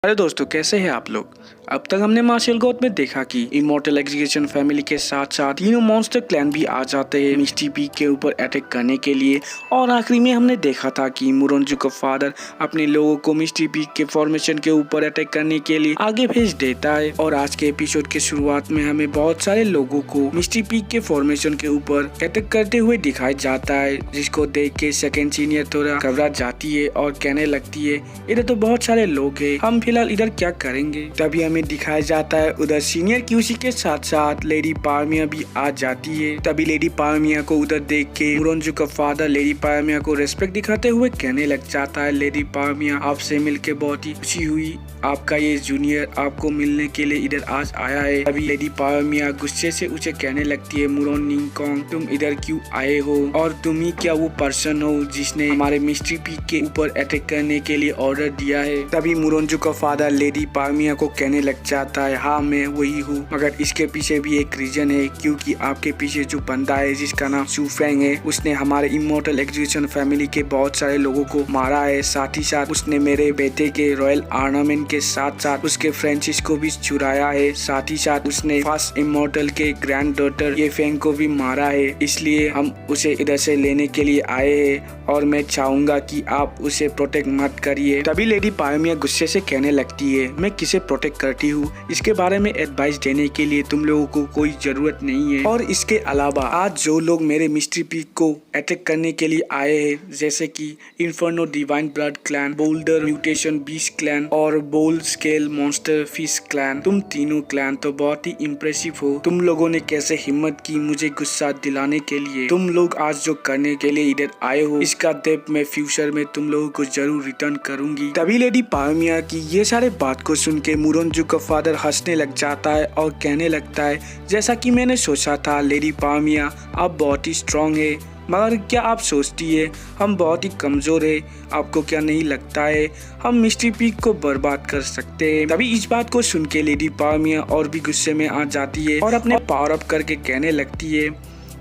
अरे दोस्तों, कैसे हैं आप लोग। अब तक हमने मार्शल गॉड में देखा कि इमॉर्टल एग्जीक्यूशन फैमिली के साथ साथ तीनों मॉन्स्टर क्लैन भी आ जाते हैं मिस्टी पीक के ऊपर अटैक करने के लिए। और आखिरी में हमने देखा था कि मुरोंजू का फादर अपने लोगों को मिस्टी पीक के फॉर्मेशन के ऊपर अटैक करने के लिए आगे भेज देता है। और आज के एपिसोड के शुरुआत में हमें बहुत सारे लोगों को मिस्टी पीक के फॉर्मेशन के ऊपर अटैक करते हुए दिखाई जाता है, जिसको देख के सेकंड सीनियर थोड़ा घबरा जाती है और कहने लगती है, इधर तो बहुत सारे लोग हैं, हम फिलहाल इधर क्या करेंगे। तभी हमें दिखाया जाता है उधर सीनियर क्यूसी के साथ साथ लेडी पारमिया भी आ जाती है। तभी लेडी पारमिया को उधर देख के मुरोंजू का फादर लेडी पारमिया को रेस्पेक्ट दिखाते हुए कहने लग जाता है, लेडी पारमिया आपसे मिलके बहुत ही खुशी हुई, आपका ये जूनियर आपको मिलने के लिए इधर आज आया है। अभी लेडी पारमिया गुस्से से उसे कहने लगती है, मुरोन निंगकोंग तुम इधर क्यों आए हो और तुम ही क्या वो पर्सन हो जिसने हमारे मिस्ट्री पीक के ऊपर अटैक करने के लिए ऑर्डर दिया है। तभी मुरोंजू का फादर लेडी पारमिया को कहने लग जाता है, हाँ मैं वही हूँ, मगर इसके पीछे भी एक रीजन है, क्योंकि आपके पीछे जो बंदा है जिसका नाम सू फेंग है, उसने हमारे इमॉर्टल एग्जीक्यूशन फैमिली के बहुत सारे लोगों को मारा है। साथ ही साथ उसने मेरे बेटे के रॉयल ऑर्नामेंट के साथ साथ उसके फ्रेंचिस को भी चुराया है। साथ ही साथ उसने फर्स्ट इमॉर्टल के ग्रैंड डॉटर ये फेंग को भी मारा है। इसलिए हम उसे इधर से लेने के लिए आए हैं और मैं चाहूंगा कि आप उसे प्रोटेक्ट मत करिए। तभी लेडी पारमिया गुस्से से कहने लगती है, मैं किसे प्रोटेक्ट करती हूँ, इसके बारे में एडवाइस देने के लिए तुम लोगों को कोई जरूरत नहीं है। और इसके अलावा आज जो लोग मेरे मिस्ट्री पीक को अटैक करने के लिए आए हैं, जैसे कि inferno divine blood clan, boulder mutation beast clan और बोल स्केल मॉन्स्टर फिश क्लैन, तुम तीनों क्लैन तो बहुत ही इम्प्रेसिव हो। तुम लोगों ने कैसे हिम्मत की मुझे गुस्सा दिलाने के लिए। तुम लोग आज जो करने के लिए इधर आए हो, इसका डेप्थ मैं फ्यूचर में तुम लोगों को जरूर रिटर्न करूंगी। तभी लेडी पारमिया की ये सारे बात को सुन के मुरोंजू का फादर हंसने लग जाता है और कहने लगता है, जैसा कि मैंने सोचा था लेडी पारमिया आप बहुत ही स्ट्रॉन्ग है, मगर क्या आप सोचती है हम बहुत ही कमजोर है। आपको क्या नहीं लगता है हम मिस्ट्री पीक को बर्बाद कर सकते हैं। तभी इस बात को सुन के लेडी पारमिया और भी गुस्से में आ जाती है और अपने पावर अप करके कहने लगती है,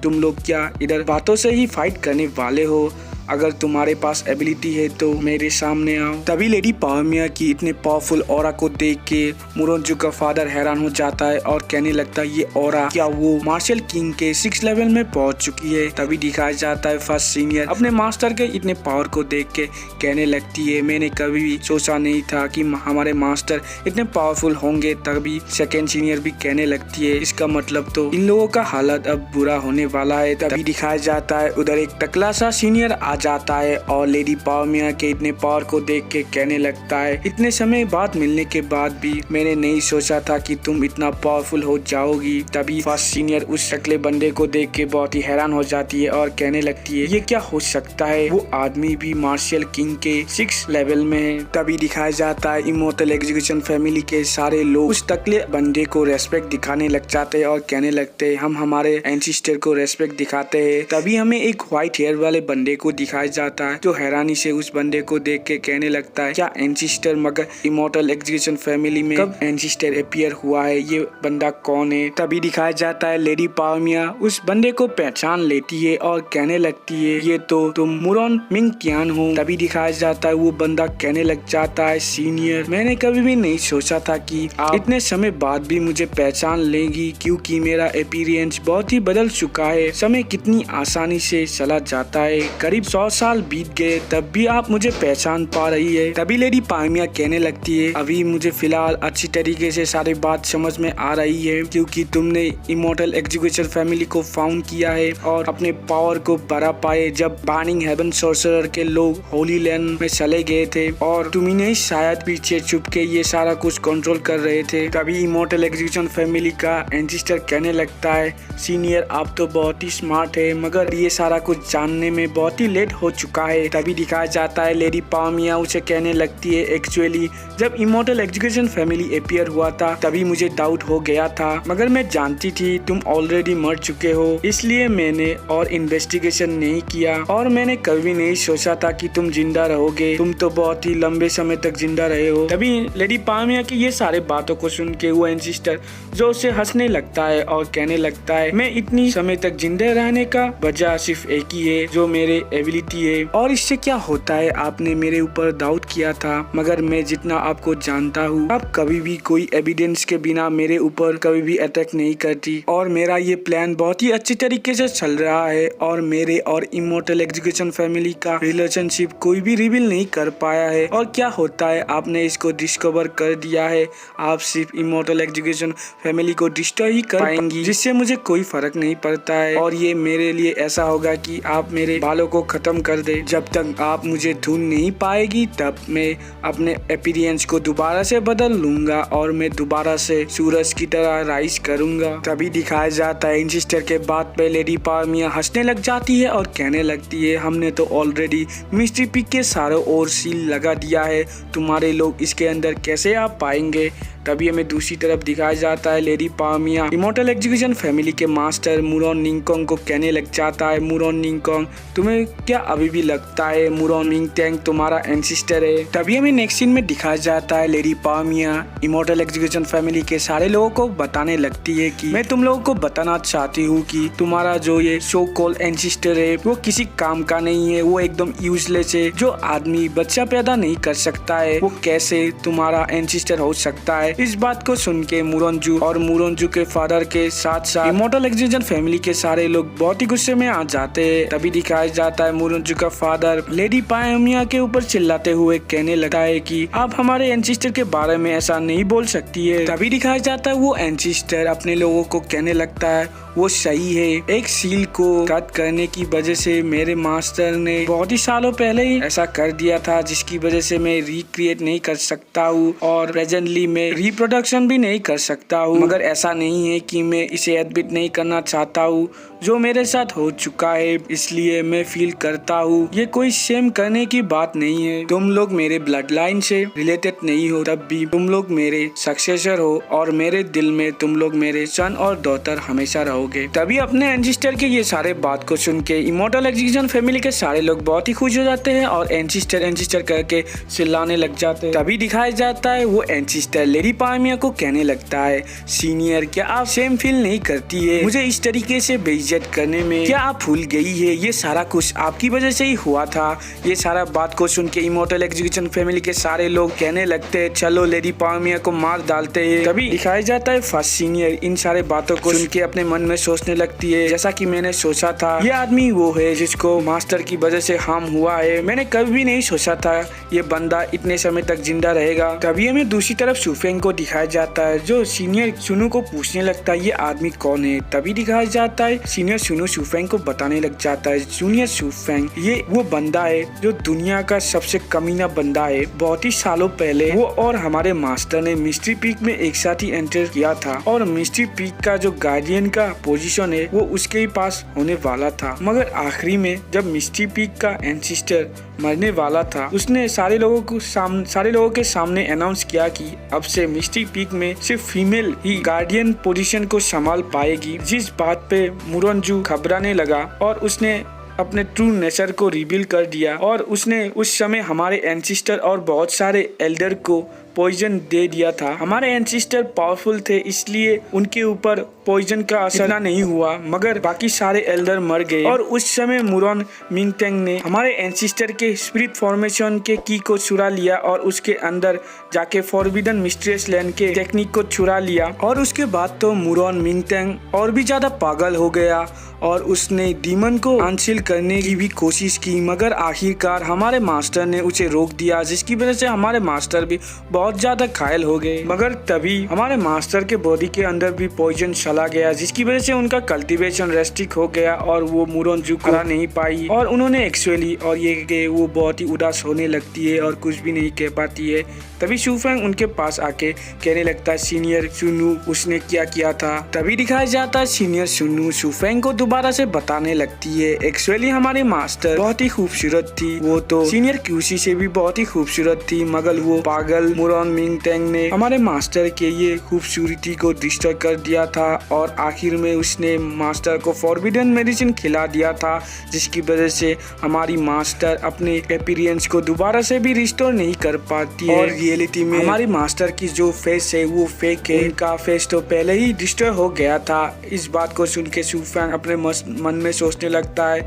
तुम लोग क्या इधर बातों से ही फाइट करने वाले हो, अगर तुम्हारे पास एबिलिटी है तो मेरे सामने आओ। तभी लेडी पारमिया की इतने पावरफुल ऑरा को देख के मुरोंजू का फादर हैरान हो जाता है और कहने लगता है, ये ऑरा क्या वो मार्शल किंग के 6 लेवल में पहुंच चुकी है। तभी दिखाया जाता है फर्स्ट सीनियर अपने मास्टर के इतने पावर को देख के कहने लगती है, मैंने कभी भी सोचा नहीं था कि हमारे मास्टर इतने पावरफुल होंगे। तभी सेकेंड सीनियर भी कहने लगती है, इसका मतलब तो इन लोगों का हालत अब बुरा होने वाला है। तभी दिखाया जाता है उधर एक टकला सा सीनियर जाता है और लेडी पारमिया के इतने पावर को देख के कहने लगता है, इतने समय बाद मिलने के बाद भी मैंने नहीं सोचा था कि तुम इतना पावरफुल हो जाओगी। तभी फर्स्ट सीनियर उस टकले बंदे को देख के बहुत ही हैरान हो जाती है और कहने लगती है, ये क्या हो सकता है, वो आदमी भी मार्शल किंग के 6 लेवल में है। तभी दिखाया जाता है इमॉर्टल एग्जीक्यूशन फैमिली के सारे लोग उस टकले बंदे को रेस्पेक्ट दिखाने लग जाते हैं और कहने लगते हैं, हम हमारे एंसिस्टर को रेस्पेक्ट दिखाते हैं। तभी हमें एक व्हाइट हेयर वाले बंदे को दिखाया जाता है जो हैरानी से उस बंदे को देख के कहने लगता है, क्या एंसिस्टर, मगर इमॉर्टल एग्जीक्यूशन फैमिली में कब एंसिस्टर अपीयर हुआ है, ये बंदा कौन है। तभी दिखाया जाता है लेडी पारमिया उस बंदे को पहचान लेती है और कहने लगती है, ये तो तुम मुरोन मिंगकियान हो। तभी दिखाया जाता है वो बंदा कहने लग जाता है, सीनियर मैंने कभी भी नहीं सोचा था कि आप इतने समय बाद भी मुझे पहचान लेंगी, क्योंकि मेरा अपीयरेंस बहुत ही बदल चुका है। समय कितनी आसानी से चला जाता है, करीब 100 साल बीत गए तब भी आप मुझे पहचान पा रही है। तभी लेडी पारमिया कहने लगती है, अभी मुझे फिलहाल अच्छी तरीके से सारी बात समझ में आ रही है, क्योंकि तुमने इमॉर्टल एग्जीक्यूशन फैमिली को फाउंड किया है और अपने पावर को बढ़ा पाए जब बर्निंग हेवन सॉर्सरर के लोग होली लैंड में चले गए थे और तुम ही शायद पीछे छुप के ये सारा कुछ कंट्रोल कर रहे थे। तभी इमॉर्टल एग्जीक्यूशन फैमिली का एंसिस्टर कहने लगता है, सीनियर आप तो बहुत ही स्मार्ट है, मगर ये सारा कुछ जानने में बहुत ही लेट हो चुका है। तभी दिखाया जाता है लेडी पारमिया उसे कहने लगती है, एक्चुअली जब इमॉर्टल एग्जीक्यूशन फैमिली अपीयर हुआ था तभी मुझे डाउट हो गया था, मगर मैं जानती थी तुम ऑलरेडी मर चुके हो, इसलिए मैंने और इन्वेस्टिगेशन नहीं किया और मैंने कभी नहीं सोचा था कि तुम जिंदा रहोगे, तुम तो बहुत ही लंबे समय तक जिंदा रहे हो। तभी लेडी पारमिया की ये सारे बातों को सुन के वो एंसिस्टर जो उसे हंसने लगता है और कहने लगता है, मैं इतनी समय तक जिंदा रहने का वजह सिर्फ एक ही है, जो मेरे एबिलिटी है और इससे क्या होता है आपने मेरे ऊपर डाउट किया था, मगर मैं जितना आपको जानता हूँ आप कभी भी कोई एविडेंस के बिना मेरे ऊपर कभी भी अटैक नहीं करती और मेरा ये प्लान बहुत ही अच्छे तरीके से चल रहा है और मेरे और इमोर्टल एग्जीक्यूशन फैमिली का रिलेशनशिप कोई भी रिवील नहीं कर पाया है। और क्या होता है आपने इसको डिस्कवर कर दिया है, आप सिर्फ इमोर्टल एग्जीक्यूशन फैमिली को डिस्ट्रॉय ही कर पाएंगी, जिससे मुझे कोई फर्क नहीं पड़ता है और ये मेरे लिए ऐसा होगा कि आप मेरे बालों को खत्म कर दे। जब तक आप मुझे ढूंढ नहीं पाएगी तब मैं अपने अपीयरेंस को दोबारा से बदल लूंगा और मैं दोबारा से सूरज की तरह राइज करूंगा। तभी दिखाया जाता है इन सिस्टर के बात पे लेडी पामिया हंसने लग जाती है और कहने लगती है हमने तो ऑलरेडी मिस्ट्री पिक के सारों ओर सील लगा दिया है, तुम्हारे लोग इसके अंदर कैसे आ पाएंगे। तभी हमें दूसरी तरफ दिखाया जाता है लेडी पामिया इमोर्टल एग्जीक्यूशन फैमिली के मास्टर मुरोन निंगकोंग को कहने लग जाता है, मुरोन निंगकोंग तुम्हें क्या अभी भी लगता है मुरोन मिंगटेंग तुम्हारा एंसिस्टर है। तभी हमें नेक्स्ट सीन में दिखाया जाता है लेडी पामिया इमोर्टल एग्जीक्यूशन फैमिली के सारे लोगों को बताने लगती है कि मैं तुम लोगों को बताना चाहती हूँ कि तुम्हारा जो ये सो कॉल एंसिस्टर है वो किसी काम का नहीं है, वो एकदम यूजलेस है। जो आदमी बच्चा पैदा नहीं कर सकता है वो कैसे तुम्हारा एंसिस्टर हो सकता है। इस बात को सुन के मुरोनजू और मुरोनजू के फादर के साथ साथ इमोर्टल एग्जीक्यूशन फैमिली के सारे लोग बहुत ही गुस्से में आ जाते हैं। तभी दिखाया जाता है मुरोनजू का फादर लेडी पामिया के ऊपर चिल्लाते हुए कहने लगता है कि आप हमारे एंसिस्टर के बारे में ऐसा नहीं बोल सकती है। तभी दिखाया जाता है वो एंसिस्टर अपने लोगों को कहने लगता है वो सही है, एक सील को कट करने की वजह से मेरे मास्टर ने बहुत ही सालों पहले ही ऐसा कर दिया था, जिसकी वजह से मैं रिक्रिएट नहीं कर सकता हूँ और प्रेजेंटली मैं रिप्रोडक्शन भी नहीं कर सकता हूँ। मगर ऐसा नहीं है कि मैं इसे एडमिट नहीं करना चाहता हूँ, जो मेरे साथ हो चुका है इसलिए मैं फील करता हूँ ये कोई शेम करने की बात नहीं है। तुम लोग मेरे ब्लड लाइन से रिलेटेड नहीं हो, तब भी तुम लोग मेरे सक्सेसर हो और मेरे दिल में तुम लोग मेरे सन और डॉटर हमेशा रहोगे। तभी अपने एंसिस्टर के ये सारे बात को सुन के इमोर्टल एग्जीक्यूशन फैमिली के सारे लोग बहुत ही खुश हो जाते हैं और एंसिस्टर करके चिल्लाने लग जाते हैं। तभी दिखाया जाता है वो एंसिस्टर लेडी पामिया को कहने लगता है सीनियर क्या आप सेम फील नहीं करती है मुझे इस तरीके से बेइज्जत करने में, क्या आप भूल गई है ये सारा कुछ आपकी वजह से ही हुआ था। ये सारा बात को सुन के इमोर्टल एग्जीक्यूशन फैमिली के सारे लोग कहने लगते हैं चलो लेडी पामिया को मार डालते हैं। तभी दिखाया जाता है फर्स्ट सीनियर इन सारे बातों को सुन के अपने मन में सोचने लगती है जैसा कि मैंने सोचा था ये आदमी वो है जिसको मास्टर की वजह से हार्म हुआ है, मैंने कभी भी नहीं सोचा था ये बंदा इतने समय तक जिंदा रहेगा। तभी हमें दूसरी तरफ सुफेंग को दिखाया जाता है जो सीनियर सुनु को पूछने लगता है ये आदमी कौन है। तभी दिखाया जाता है सीनियर सुनु सुफेंग को बताने लग जाता है जूनियर सुफेंग ये वो बंदा है जो दुनिया का सबसे कमीना बंदा है। बहुत ही सालों पहले वो और हमारे मास्टर ने मिस्ट्री पीक में एक साथ ही एंटर किया था और मिस्ट्री पीक का जो गार्डियन का पोजीशन है वो उसके ही पास होने वाला था, मगर आखिरी में जब मिस्ट्री पीक का एंसिस्टर मरने वाला था उसने सारे लोगों के सामने अनाउंस किया कि अब से मिस्ट्री पीक में सिर्फ फीमेल ही गार्डियन पोजीशन को संभाल पाएगी। जिस बात पे मुरोनजू घबराने लगा और उसने अपने ट्रू नेचर को रिवील कर दिया और उसने उस समय हमारे एंसिस्टर और बहुत सारे एल्डर को पॉइजन दे दिया था। हमारे एंसिस्टर पावरफुल थे इसलिए उनके ऊपर पॉइजन का असर नहीं हुआ, मगर बाकी सारे एल्डर मर गए। और उस समय मुरोन मिंगटेंग ने हमारे एंसिस्टर के स्पिरिट फॉर्मेशन के की को चुरा लिया और उसके अंदर जाके फॉरबिडन मिस्ट्रियस लैंड के टेक्निक को चुरा लिया। और उसके बाद तो मुरोन मिंगटेंग और भी ज्यादा पागल हो गया और उसने डीमन को हासिल करने की भी कोशिश की, मगर आखिरकार हमारे मास्टर ने उसे रोक दिया, जिसकी वजह से हमारे मास्टर भी बहुत ज्यादा घायल हो गए। मगर तभी हमारे मास्टर के बॉडी के अंदर भी पॉइजन चला गया, जिसकी वजह से उनका कल्टीवेशन रेस्ट्रिक्ट हो गया और वो मुरोनजू को हरा नहीं पाई और उन्होंने एक्चुअली और ये वो बहुत ही उदास होने लगती है और कुछ भी नहीं कह पाती है। तभी सुफेंग उनके पास आके कहने लगता है सीनियर सुनु उसने क्या किया था। तभी दिखाया जाता है सीनियर सुनु सुफेंग को दोबारा से बताने लगती है एक्चुअली हमारी मास्टर बहुत ही खूबसूरत थी, वो तो सीनियर क्यूसी से भी बहुत ही खूबसूरत थी, मगर वो पागल मुरोन मिंगटेंग ने हमारे मास्टर के ये खूबसूरती को डिस्ट्रॉय कर दिया था और आखिर में उसने मास्टर को फॉरबिडन मेडिसिन खिला दिया था, जिसकी वजह से हमारी मास्टर अपने अपीयरेंस को दोबारा से भी रिस्टोर नहीं कर पाती है। और रियलिटी में हमारी मास्टर की जो फेस है वो फेक है, उनका फेस तो पहले ही डिस्ट्रॉय हो गया था। इस बात को सुन के सुफेंग अपने मन में सोचने लगता है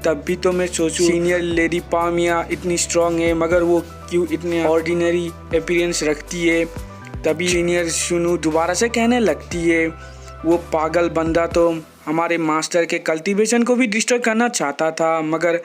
तब भी तो मैं सोचूं सीनियर लेडी पामिया इतनी स्ट्रांग है मगर वो क्यों इतने ऑर्डिनरी अपीयरेंस रखती है। तभी सीनियर सुनु दोबारा से कहने लगती है वो पागल बंदा तो हमारे मास्टर के कल्टीवेशन को भी डिस्ट्रॉय करना चाहता था, मगर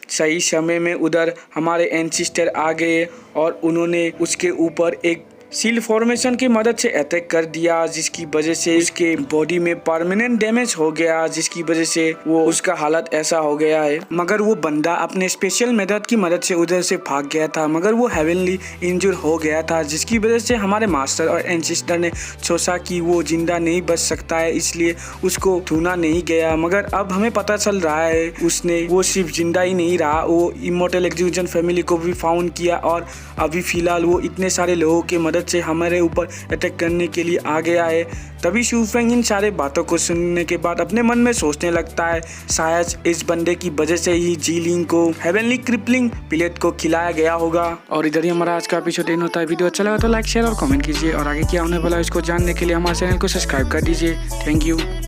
सही समय में उधर हमारे एंसेस्टर आ गए और उन्होंने उसके ऊपर एक सील फॉर्मेशन की मदद से अटैक कर दिया, जिसकी वजह से उसके बॉडी में परमानेंट डैमेज हो गया, जिसकी वजह से वो उसका हालत ऐसा हो गया है। मगर वो बंदा अपने स्पेशल मेथड की मदद से उधर से भाग गया था, मगर वो हेवनली इंजर हो गया था, जिसकी वजह से हमारे मास्टर और एंसेस्टर ने सोचा कि वो जिंदा नहीं बच सकता है, इसलिए उसको ढूंढा नहीं गया। मगर अब हमें पता चल रहा है उसने वो सिर्फ जिंदा ही नहीं रहा, वो इमॉर्टल एग्जीक्यूशन फैमिली को भी फाउंड किया और अभी फिलहाल वो इतने सारे लोगों की मदद से हमारे ऊपर अटैक करने के लिए आ गया है। तभी शू फेंग इन सारे बातों को सुनने के बाद अपने मन में सोचने लगता है शायद इस बंदे की वजह से ही जीलिंग को हेवनली क्रिपलिंग पिलेट को खिलाया गया होगा। और इधर ही हमारा आज का एपिसोड एंड होता है। वीडियो अच्छा लगा तो लाइक शेयर और कमेंट कीजिए और आगे क्या होने वाला है इसको जानने के लिए हमारे चैनल को सब्सक्राइब कर दीजिए। Thank you.